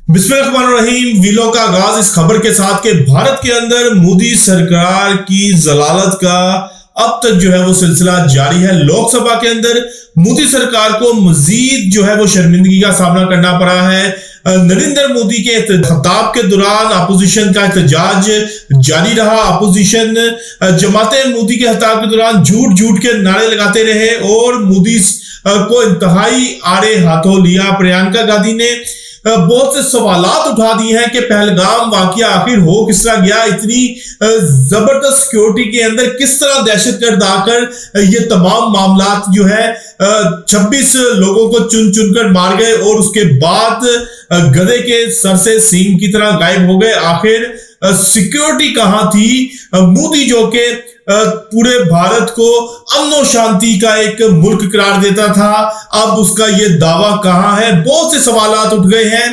बिस्मिल्लाहिर्रहमानिर्रहीम। वीलो का आगाज इस खबर के साथ कि भारत के अंदर मोदी सरकार की जलालत का अब तक जो है वो सिलसिला जारी है। लोकसभा के अंदर मोदी सरकार को मजीद जो है वो शर्मिंदगी का सामना करना पड़ा है। नरेंद्र मोदी के खिताब के दौरान अपोजिशन का एहतजाज जारी रहा। अपोजिशन जमाते मोदी के खिताब के दौरान झूठ झूठ के नारे लगाते रहे और मोदी को इंतहाई आड़े हाथों लिया। प्रियंका गांधी ने बहुत से सवालात उठा दिए हैं कि पहलगाम वाकया आखिर हो किस तरह गया, इतनी जबरदस्त सिक्योरिटी के अंदर किस तरह दहशतगर्द आकर ये तमाम मामलात जो है 26 लोगों को चुन चुनकर मार गए और उसके बाद गधे के सर से सींग की तरह गायब हो गए। आखिर सिक्योरिटी कहां थी? मोदी जो के पूरे भारत को अमन और शांति का एक मुल्क करार देता था, अब उसका ये दावा कहां है? बहुत से सवालात उठ गए हैं।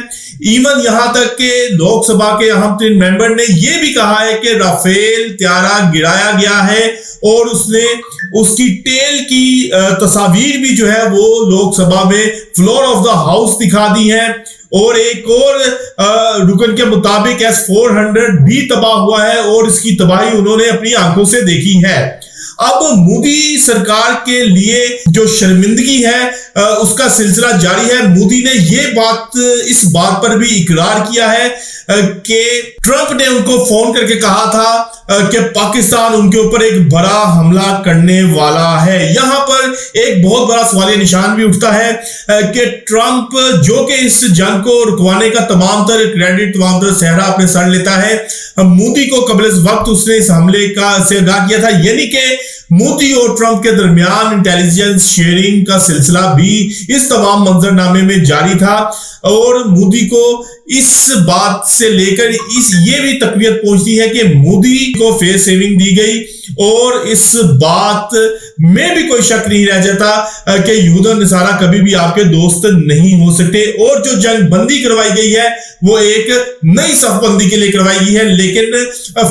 इवन यहां तक के लोकसभा के अहम तरीन मेंबर ने यह भी कहा है कि राफेल त्यारा गिराया गया है और उसने उसकी टेल की तस्वीर भी जो है वो लोकसभा में फ्लोर ऑफ द हाउस दिखा दी है। और एक और रुकन के मुताबिक S-400 भी तबाह हुआ है और इसकी तबाही उन्होंने अपनी आंखों से देखी है। अब मोदी सरकार के लिए जो शर्मिंदगी है उसका सिलसिला जारी है। मोदी ने इस बात पर भी इकरार किया है कि ट्रंप ने उनको फोन करके कहा था कि पाकिस्तान उनके ऊपर एक बड़ा हमला करने वाला है। यहां पर एक बहुत बड़ा सवालिया निशान भी उठता है कि ट्रंप जो कि इस जंग को रुकवाने का तमाम तर क्रेडिट तमाम तर सहरा अपने सर लेता है, मोदी को कबल वक्त उसने इस हमले का से आगाह किया था। यानी कि मोदी और ट्रंप के दरमियान इंटेलिजेंस शेयरिंग का सिलसिला भी इस तमाम मंजरनामे में जारी था और मोदी को इस बात से लेकर ये भी तकवीत पहुंचती है कि मोदी को फेस सेविंग दी गई और इस बात में भी कोई शक नहीं रह जाता कि यहूद और नसारा कभी भी आपके दोस्त नहीं हो सकते। और जो जंग बंदी करवाई गई है वो एक नई सफबंदी के लिए करवाई गई है। लेकिन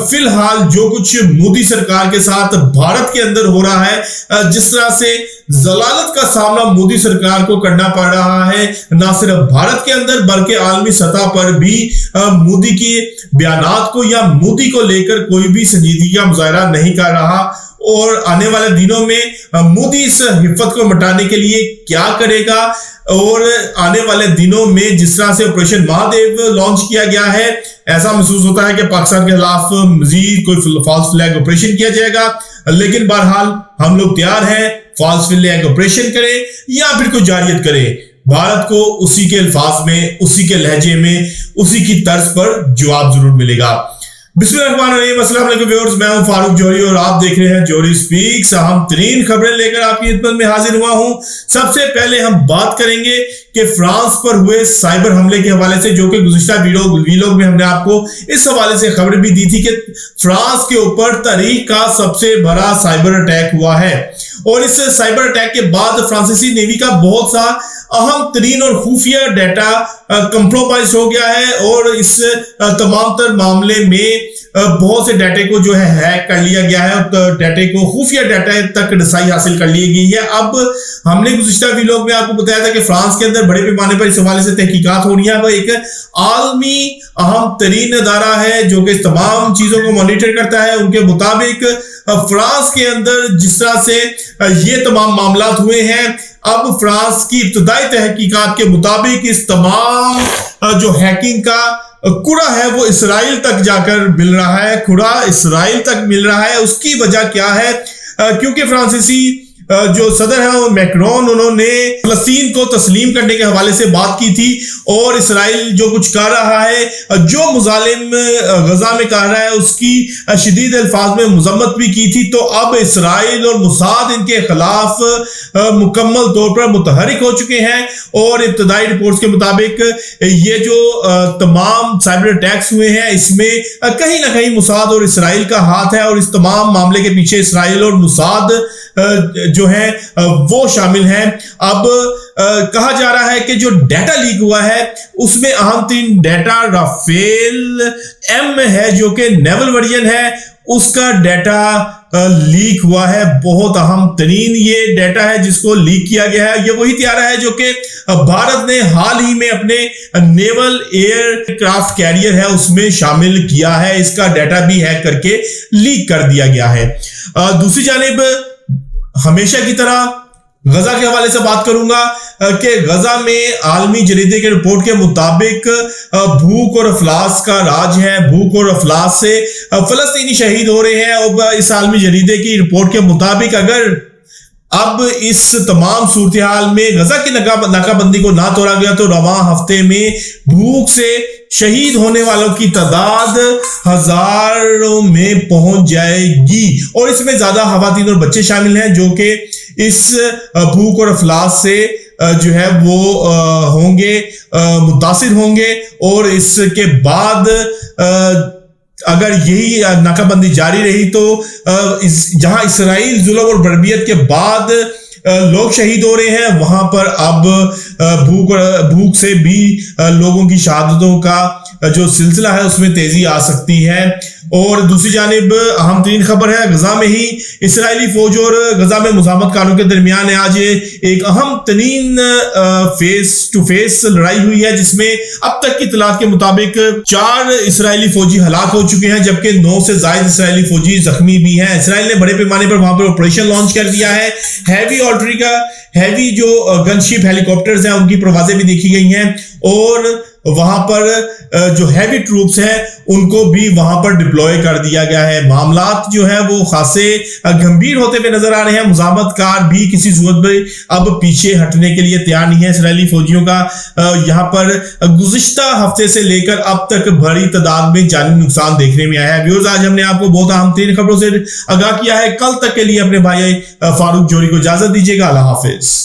फिलहाल जो कुछ मोदी सरकार के साथ भारत के अंदर हो रहा है, जिस तरह से जलालत का सामना मोदी सरकार को करना पड़ रहा है, ना सिर्फ भारत के अंदर बल्कि आलमी सतह पर भी मोदी के बयानात को या मोदी को लेकर कोई भी संजीदगी का मुजाहरा नहीं कर रहा। और आने वाले दिनों में मोदी इस हिफ्फत को मिटाने के लिए क्या करेगा और आने वाले दिनों में जिस तरह से ऑपरेशन महादेव लॉन्च किया गया है, ऐसा महसूस होता है कि पाकिस्तान के खिलाफ मजीद कोई फॉल्स फ्लैग ऑपरेशन किया जाएगा। लेकिन बहरहाल हम लोग तैयार हैं फॉल्स फ्लैग ऑपरेशन करें या फिर कोई जारियत करें, भारत को उसी के अल्फाज में, उसी के लहजे में, उसी की तर्ज पर जवाब जरूर मिलेगा। बिस्मिल्लाहिर्रहमानिर्रहीम। अस्सलाम वालेकुम व्यूअर्स, मैं हूं फारूक जौहरी और आप देख रहे हैं जौहरी स्पीक्स। अहम तरीन खबरें लेकर आपकी खिदमत में हाजिर हुआ हूं। सबसे पहले हम बात करेंगे कि फ्रांस पर हुए साइबर हमले के हवाले से, जो कि गुज़िश्ता वीलॉग में हमने आपको इस हवाले से खबर भी दी थी कि फ्रांस के ऊपर तारीख का सबसे बड़ा साइबर अटैक हुआ है। और इस साइबर अटैक के बाद फ्रांसीसी नेवी का बहुत सा अहम तरीन और खुफिया डाटा कंप्रोमाइज हो गया है और इस तमाम तर मामले में बहुत से डाटे को जो है हैक कर लिया गया है और डाटे को खुफिया डाटा तक रसाई हासिल कर ली गई है। अब हमने गुज़िश्ता वीलॉग में आपको बताया था कि फ्रांस के अंदर बड़े पैमाने पर इस हवाले से तहकीकात हो रही है। वह एक आलमी अहम तरीन अदारा है जो कि तमाम चीजों को मॉनिटर करता है। उनके मुताबिक फ्रांस के अंदर जिस तरह से ये तमाम मामलात हुए हैं, अब फ्रांस की इब्तदाई तहकीकात के मुताबिक इस तमाम जो हैकिंग का कुड़ा है वो इसराइल तक जाकर मिल रहा है। कुड़ा इसराइल तक मिल रहा है। उसकी वजह क्या है? क्योंकि फ्रांसीसी जो सदर है वो मैक्रोन, उन्होंने फलस्तीन को तस्लीम करने के हवाले से बात की थी और इसराइल जो कुछ कर रहा है, जो मुजालिम गजा में कर रहा है, उसकी शदीद अल्फाज में मजम्मत भी की थी। तो अब इसराइल और मुसाद इनके खिलाफ मुकम्मल तौर पर मुतहरिक हो चुके हैं और इब्तदाई रिपोर्ट्स के मुताबिक ये जो तमाम साइबर अटैक्स हुए हैं इसमें कहीं ना कहीं मुसाद और इसराइल का हाथ है और इस तमाम मामले के पीछे इसराइल और मुसाद जो है वो शामिल हैं। अब कहा जा रहा है कि जो डाटा लीक हुआ है उसमें अहम तीन डाटा राफेल M है जो कि नेवल वर्जन है, उसका डाटा लीक हुआ है। बहुत अहम तरीन ये डेटा है जिसको लीक किया गया है। ये वही त्यारा है जो कि भारत ने हाल ही में अपने नेवल एयरक्राफ्ट कैरियर है उसमें शामिल किया है। इसका डाटा भी हैक करके लीक कर दिया गया है। दूसरी जानिब हमेशा की तरह गजा के हवाले से बात करूंगा कि गजा में आलमी जरीदे के रिपोर्ट के मुताबिक भूख और अफलास का राज है। भूख और अफलास से फलस्तीनी शहीद हो रहे हैं। और इस आलमी जरीदे की रिपोर्ट के मुताबिक अगर अब इस तमाम सूरत हाल में गजा की नाकाबंदी को ना तोड़ा गया तो रवां हफ्ते में भूख से शहीद होने वालों की तादाद हजारों में पहुंच जाएगी। और इसमें ज्यादा खवातीन और बच्चे शामिल हैं जो कि इस भूख और अफलास से जो है वो होंगे मुतासिर होंगे। और इसके बाद अगर यही नाकाबंदी जारी रही तो जहां इसराइल जुल्म और बर्बरियत के बाद लोग शहीद हो रहे हैं वहां पर अब भूख से भी लोगों की शहादतों का जो सिलसिला है उसमें तेजी आ सकती है। और दूसरी जानिब अहम तरीन खबर है गजा में ही इसराइली फौज और गजा में मुजामतकारों के दरमियान आज एक अहम तरीन फेस टू फेस लड़ाई हुई है जिसमें अब तक की इतलात के मुताबिक 4 इसराइली फौजी हलाक हो चुके हैं जबकि 9 से ज्यादा इसराइली फौजी जख्मी भी हैं। इसराइल ने बड़े पैमाने पर वहां पर ऑपरेशन लॉन्च कर दिया है। हैवी जो गनशिप हेलीकॉप्टर्स हैं उनकी परवाजें भी देखी गई हैं और वहां पर जो हैवी ट्रूप्स हैं उनको भी वहां पर डिप्लॉय कर दिया गया है। मामलात जो है वो खासे गंभीर होते हुए नजर आ रहे हैं। मुजामतकार भी किसी सूरत में अब पीछे हटने के लिए तैयार नहीं है। इसराइली फौजियों का यहां पर गुज़िश्ता हफ्ते से लेकर अब तक बड़ी तादाद में जानी नुकसान देखने में आया है। व्यूअर्स, आज हमने आपको बहुत अहम तीन खबरों से आगाह किया है। कल तक के लिए अपने भाई फारूक जोरी को इजाजत दीजिएगा। अल्लाह हाफिज।